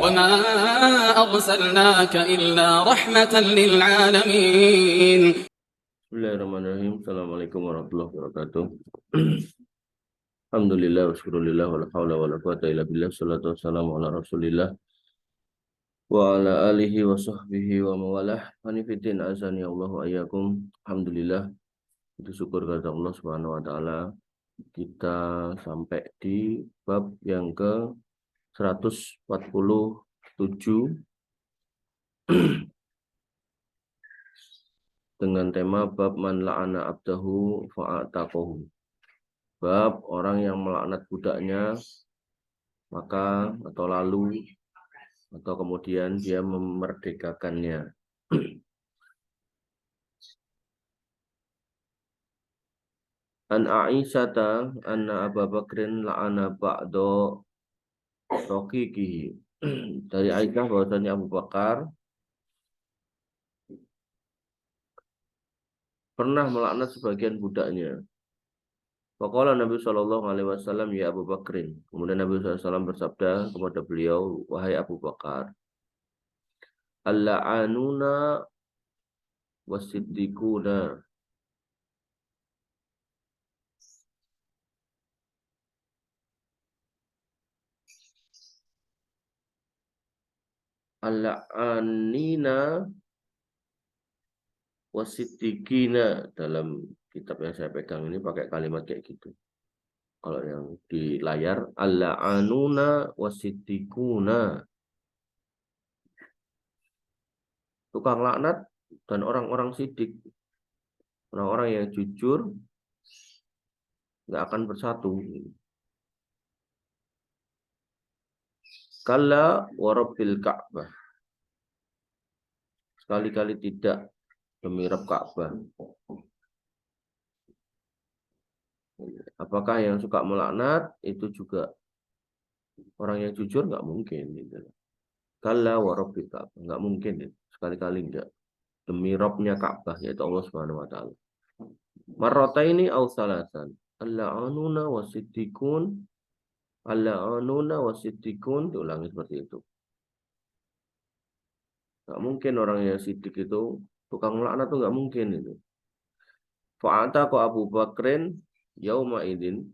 وما أرسلناك إلا رحمة للعالمين. Bismillahirrahmanirrahim. Assalamualaikum warahmatullahi wabarakatuh. Alhamdulillah wa syukurillah wa la hawla wa la quwwata illa billah. Salatu wassalamu ala rasulillah wa ala alihi wa sahbihi wa mawalah. Hanifidin azani Allah wa ayyakum. Alhamdulillah, itu syukur kepada Allah subhanahu wa ta'ala. Kita sampai di bab yang ke 147 dengan tema bab man la'ana abdahu fa'ataqahu. Bab orang yang melaknat budaknya maka atau lalu atau kemudian dia memerdekakannya. An Aisyata anna Abu Bakrin la'ana ba'do raqiqihi. Dari Aisyah bahwasanya Abu Bakar pernah melaknat sebagian budaknya. Faqala Nabi sallallahu alaihi wasallam, ya Abu Bakrin. Kemudian Nabi SAW bersabda kepada beliau, wahai Abu Bakar, al-la'anuna wasiddiquna. Al-la'anina wasiddiqina. Dalam kitab yang saya pegang ini pakai kalimat kayak gitu. Kalau yang di layar, al-la'anuna wasiddiquna. Tukang laknat dan orang-orang sidik. Orang-orang yang jujur nggak akan bersatu. Kalla warabbil Ka'bah. Sekali-kali tidak, demi Rabb Ka'bah. Apakah yang suka melaknat itu juga orang yang jujur? Nggak mungkin. Kalla warabbil Ka'bah. Nggak mungkin. Sekali-kali enggak. Demi Rabbnya Ka'bah, yaitu Allah Subhanahu wa Ta'ala. Marrataini aw salasan. Al-la'anuna wasiddiqun. Al-la'anuna wasiddiqun. Diulangi seperti itu. Nggak mungkin orang yang sidik itu tukang melaknat, itu nggak mungkin itu. Fa'ataqa Abu Bakrin yauma idin.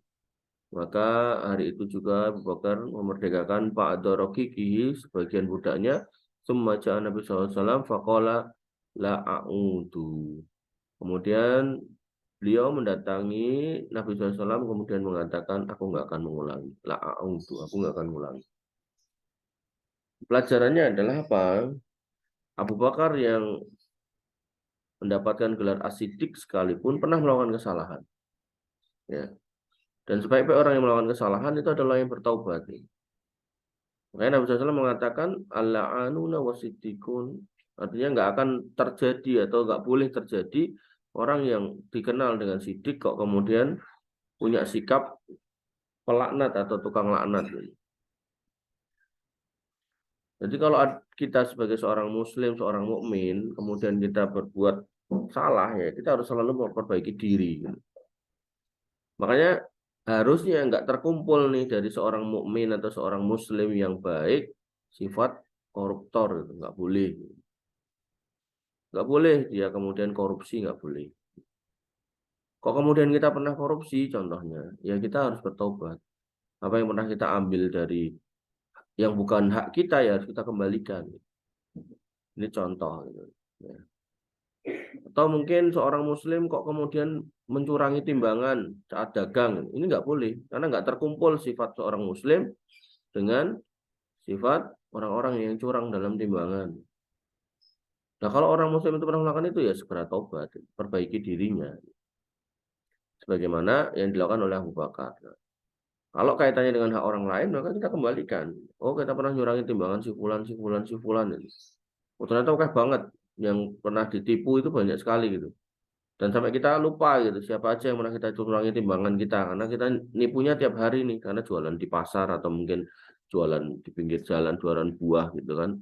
Maka hari itu juga Abu Bakar memerdekakan ba'da raqiqihi, sebagian budaknya. Summa ja'a Nabi SAW faqala la'a'udu. Kemudian beliau mendatangi Nabi SAW kemudian mengatakan, aku nggak akan mengulangi. La'a'udu, aku nggak akan mengulangi. Pelajarannya adalah apa? Abu Bakar yang mendapatkan gelar as-siddiq sekalipun pernah melakukan kesalahan. Ya. Dan sebaik-baik orang yang melakukan kesalahan itu adalah yang bertaubat. Makanya Nabi SAW mengatakan al-la'anuna wasiddiqun. Artinya nggak akan terjadi atau nggak boleh terjadi orang yang dikenal dengan sidik kok kemudian punya sikap pelaknat atau tukang laknat. Jadi kalau kita sebagai seorang muslim, seorang mukmin, kemudian kita berbuat salah, ya kita harus selalu memperbaiki diri. Makanya harusnya nggak terkumpul nih dari seorang mukmin atau seorang muslim yang baik sifat koruptor, itu nggak boleh. Nggak boleh dia kemudian korupsi, nggak boleh. Kok kemudian kita pernah korupsi contohnya, ya kita harus bertobat. Apa yang pernah kita ambil dari yang bukan hak kita ya harus kita kembalikan. Ini contoh. Ya. Atau mungkin seorang muslim kok kemudian mencurangi timbangan saat dagang. Ini nggak boleh, karena nggak terkumpul sifat seorang muslim dengan sifat orang-orang yang curang dalam timbangan. Nah, kalau orang muslim itu pernah melakukan itu ya segera taubat, perbaiki dirinya. Sebagaimana yang dilakukan oleh Abu Bakar. Nah, kalau kaitannya dengan hak orang lain, maka kita kembalikan. Oh, kita pernah nyurangi timbangan si fulan, si fulan, si fulan. Oh, ternyata oke banget. Yang pernah ditipu itu banyak sekali gitu. Dan sampai kita lupa gitu, siapa aja yang pernah kita curangi timbangan kita. Karena kita nipunya tiap hari nih. Karena jualan di pasar atau mungkin jualan di pinggir jalan, jualan buah gitu kan.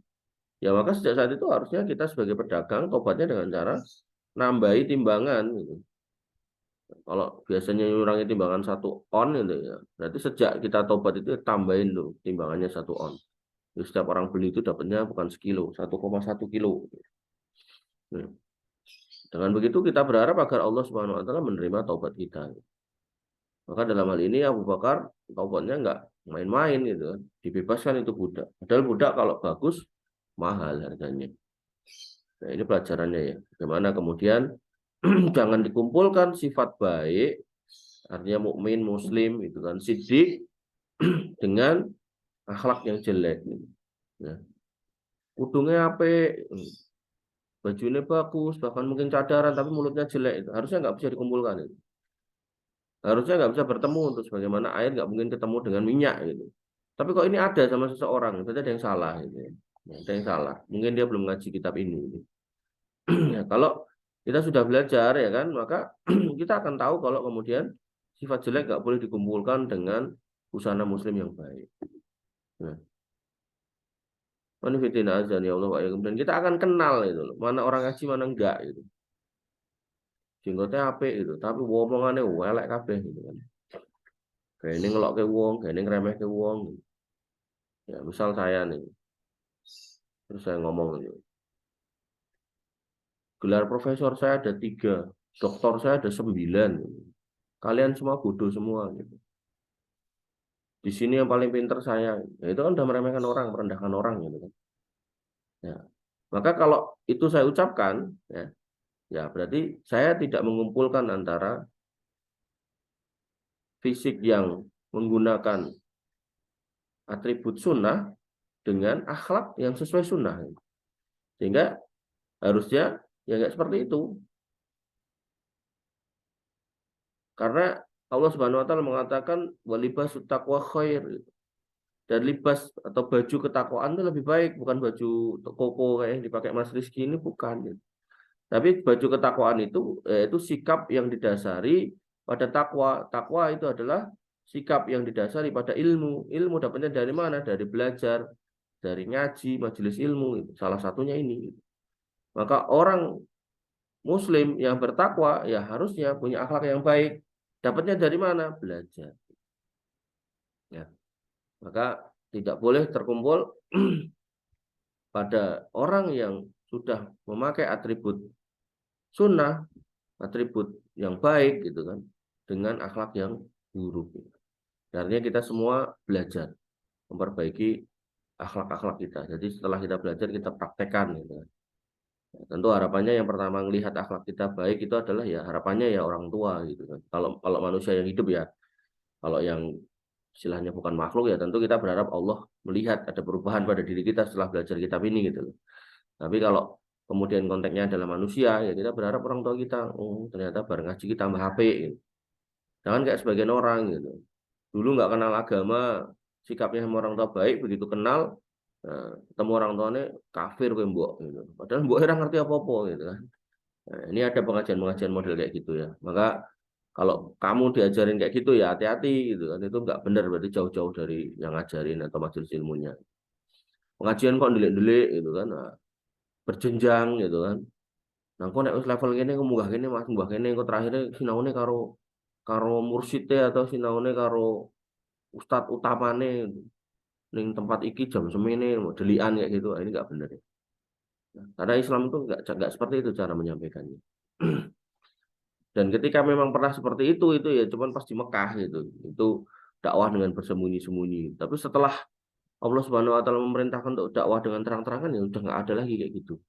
Ya maka sejak saat itu harusnya kita sebagai pedagang tobatnya dengan cara nambahi timbangan gitu. Kalau biasanya nyurangi timbangan 1 on gitu ya, berarti sejak kita tobat itu tambahin tuh timbangannya 1 on. Jadi setiap orang beli itu dapatnya bukan sekilo, 1,1 kilo. Nah, dengan begitu kita berharap agar Allah Subhanahu wa taala menerima taubat kita. Maka dalam hal ini Abu Bakar taubatnya nggak main-main gitu kan. Dibebaskan itu budak. Padahal budak kalau bagus mahal harganya. Nah, ini pelajarannya ya. Bagaimana kemudian jangan dikumpulkan sifat baik, artinya mukmin, muslim itu kan siddiq dengan akhlak yang jelek. Ya. Udungnya apik, bajunya bagus, bahkan mungkin cadaran tapi mulutnya jelek itu. Harusnya nggak bisa dikumpulkan itu. Harusnya nggak bisa bertemu untuk sebagaimana air nggak mungkin ketemu dengan minyak gitu. Tapi kok ini ada sama seseorang, berarti ada yang salah gitu. Ya. Ada yang salah. Mungkin dia belum ngaji kitab ini. Gitu. Ya, kalau kita sudah belajar ya kan, maka kita akan tahu kalau kemudian sifat jelek nggak boleh dikumpulkan dengan busana muslim yang baik. Nah, manfaatkan azan ya Allah. Kemudian kita akan kenal itu loh, mana orang ngaji mana enggak itu. Jenggotnya apik itu, tapi omongannya elek kabeh gitu kan. Kayak ini ngelok ke wong, kayak ini ngeremeh ke wong. Ya, misal saya nih, terus saya ngomong gitu. Gelar profesor saya ada 3, doktor saya ada 9. Gitu. Kalian semua bodoh semua gitu. Di sini yang paling pinter saya. Ya, itu kan udah meremehkan orang, merendahkan orang gitu kan. Ya. Maka kalau itu saya ucapkan, ya, ya berarti saya tidak mengumpulkan antara fisik yang menggunakan atribut sunnah dengan akhlak yang sesuai sunnah. Sehingga harusnya ya nggak seperti itu. Karena Allah Subhanahu wa taala mengatakan walibasut taqwa khair. Dan libas atau baju ketakwaan itu lebih baik, bukan baju koko kayak yang dipakai Mas Rizky ini bukan. Tapi baju ketakwaan itu sikap yang didasari pada takwa. Takwa itu adalah sikap yang didasari pada ilmu. Ilmu dapatnya dari mana? Dari belajar, dari ngaji, majelis ilmu. Salah satunya ini. Maka orang Muslim yang bertakwa ya harusnya punya akhlak yang baik. Dapatnya dari mana? Belajar. Ya. Maka tidak boleh terkumpul pada orang yang sudah memakai atribut sunnah, atribut yang baik gitu kan, dengan akhlak yang buruk. Artinya kita semua belajar memperbaiki akhlak-akhlak kita. Jadi setelah kita belajar kita praktekkan gitu kan. Tentu harapannya yang pertama melihat akhlak kita baik itu adalah ya harapannya ya orang tua gitu kan. Kalau manusia yang hidup ya, kalau yang istilahnya bukan makhluk ya tentu kita berharap Allah melihat ada perubahan pada diri kita setelah belajar kitab ini gitu loh. Tapi kalau kemudian konteksnya adalah manusia ya kita berharap orang tua kita oh ternyata bareng ngaji kita tambah HP gitu. Jangan kayak sebagian orang gitu. Dulu nggak kenal agama, sikapnya sama orang tua baik, begitu kenal ketemu orang tuanya kafir ke mbok gitu. Padahal mbok ora ngerti apa-apa gitu kan. Nah, ini ada pengajian-pengajian model kayak gitu ya. Maka kalau kamu diajarin kayak gitu ya hati-hati gitu kan, itu nggak benar, berarti jauh-jauh dari yang ngajarin atau majelis ilmunya. Pengajian kok delik-delik gitu kan, nah, berjenjang gitu kan. Nah, kok nek wis level kene kok munggah kene Mas, munggah kene kok terakhirnya sinaune karo karo mursyide atau sinaune karo ustad utamane ning tempat iki jam semene delian kayak gitu. Ini nggak benar ya. Nah, karena Islam itu nggak seperti itu cara menyampaikannya. Dan ketika memang pernah seperti itu ya cuman pas di Mekah gitu. Itu dakwah dengan bersembunyi-sembunyi. Tapi setelah Allah Subhanahu wa taala memerintahkan untuk dakwah dengan terang-terangan ya udah nggak ada lagi kayak gitu.